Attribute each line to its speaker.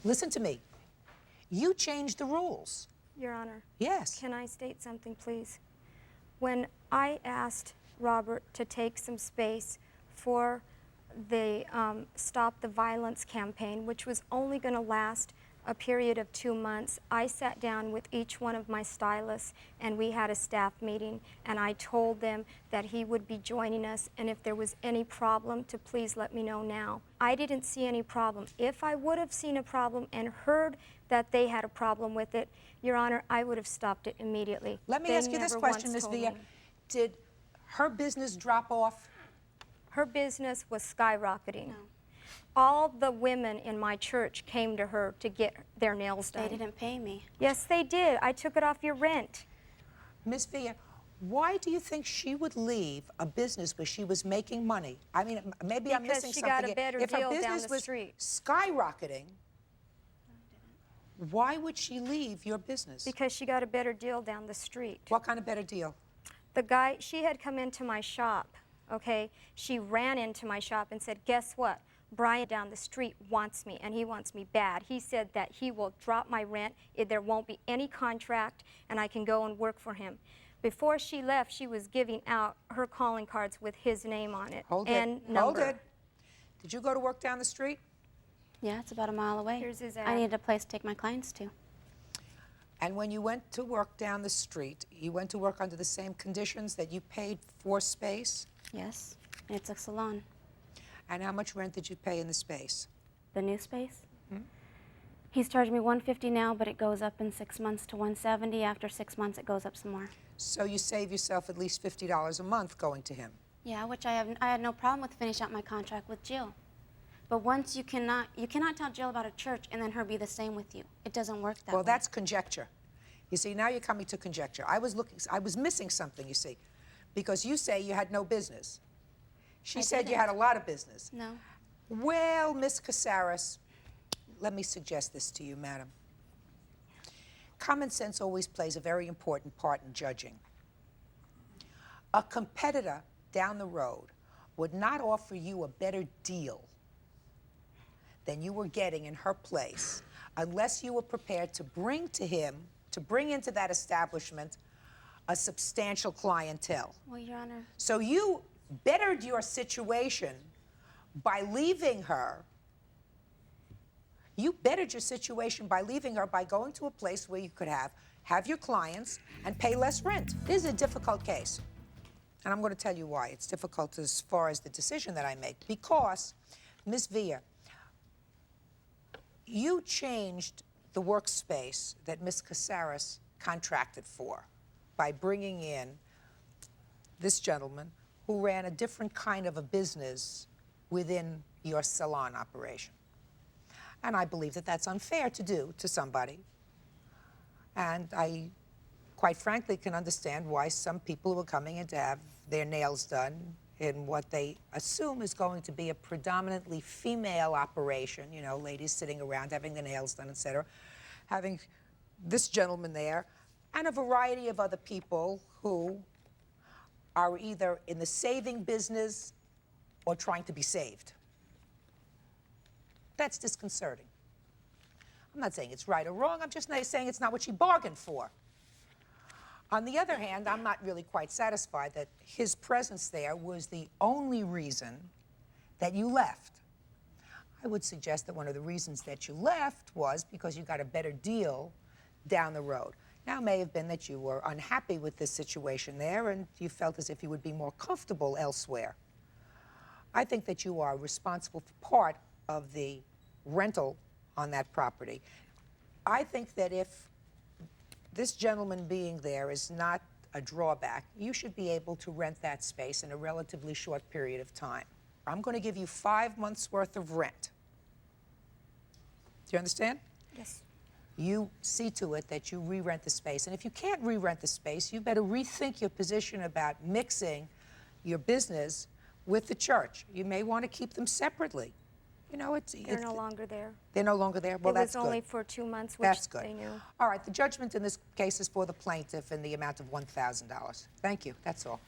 Speaker 1: Listen to me. You changed the rules.
Speaker 2: Your Honor.
Speaker 1: Yes.
Speaker 2: Can I state something, please? When I asked Robert to take some space for the Stop the Violence campaign, which was only going to last a period of 2 months, I sat down with each one of my stylists and we had a staff meeting, and I told them that he would be joining us, and if there was any problem to please let me know now. I didn't see any problem. If I would have seen a problem and heard that they had a problem with it, Your Honor, I would have stopped it immediately.
Speaker 1: Let me ask you this question, Ms. Villa. Did her business drop off?
Speaker 2: Her business was skyrocketing. No. All the women in my church came to her to get their nails done.
Speaker 3: They didn't pay me.
Speaker 2: Yes, they did. I took it off your rent.
Speaker 1: Ms. Villa, why do you think she would leave a business where she was making money? I mean, maybe I'm missing something.
Speaker 2: Because she got a better
Speaker 1: if
Speaker 2: deal
Speaker 1: her
Speaker 2: down
Speaker 1: business
Speaker 2: the street.
Speaker 1: was skyrocketing, why would she leave your business?
Speaker 2: Because she got a better deal down the street.
Speaker 1: What kind of better deal?
Speaker 2: The guy, she had come into my shop, okay? She ran into my shop and said, guess what? Brian down the street wants me, and he wants me bad. He said that he will drop my rent, there won't be any contract, and I can go and work for him. Before she left, she was giving out her calling cards with his name on it and number.
Speaker 1: Hold it. Did you go to work down the street?
Speaker 3: Yeah, it's about a mile away.
Speaker 2: Here's his ad.
Speaker 3: I needed a place to take my clients to.
Speaker 1: And when you went to work down the street, you went to work under the same conditions that you paid for space?
Speaker 3: Yes, and it's a salon.
Speaker 1: And how much rent did you pay in the space?
Speaker 3: The new space? He's charging me $150 now, but it goes up in 6 months to $170. After 6 months, it goes up some more.
Speaker 1: So you save yourself at least $50 a month going to him?
Speaker 3: Yeah, which I had no problem with finishing out my contract with Jill. But once you cannot tell Jill about a church and then her be the same with you. It doesn't work that way.
Speaker 1: Well, that's conjecture. You see, now you're coming to conjecture. I was missing something, you see, because you say you had no business. She said you had a lot of business.
Speaker 3: No.
Speaker 1: Well, Miss Casares, let me suggest this to you, madam. Common sense always plays a very important part in judging. A competitor down the road would not offer you a better deal than you were getting in her place unless you were prepared to bring into that establishment a substantial clientele.
Speaker 3: Well, Your Honor.
Speaker 1: So you bettered your situation by leaving her. You bettered your situation by leaving her by going to a place where you could have your clients and pay less rent. This is a difficult case. And I'm going to tell you why. It's difficult as far as the decision that I make. Because, Ms. Villa, you changed the workspace that Ms. Casares contracted for by bringing in this gentleman who ran a different kind of a business within your salon operation. And I believe that that's unfair to do to somebody. And I, quite frankly, can understand why some people who are coming in to have their nails done in what they assume is going to be a predominantly female operation, you know, ladies sitting around having their nails done, etc., having this gentleman there, and a variety of other people who are either in the saving business or trying to be saved. That's disconcerting. I'm not saying it's right or wrong, I'm just saying it's not what she bargained for. On the other hand, I'm not really quite satisfied that his presence there was the only reason that you left. I would suggest that one of the reasons that you left was because you got a better deal down the road. Now, it may have been that you were unhappy with this situation there and you felt as if you would be more comfortable elsewhere. I think that you are responsible for part of the rental on that property. I think that if this gentleman being there is not a drawback, you should be able to rent that space in a relatively short period of time. I'm going to give you 5 months' worth of rent. Do you understand?
Speaker 2: Yes.
Speaker 1: You see to it that you re-rent the space. And if you can't re-rent the space, you better rethink your position about mixing your business with the church. You may want to keep them separately. You know,
Speaker 2: They're no longer there.
Speaker 1: They're no longer there? Well, that's good.
Speaker 2: It was only for 2 months, which
Speaker 1: that's good.
Speaker 2: they knew.
Speaker 1: All right, the judgment in this case is for the plaintiff in the amount of $1,000. Thank you, that's all.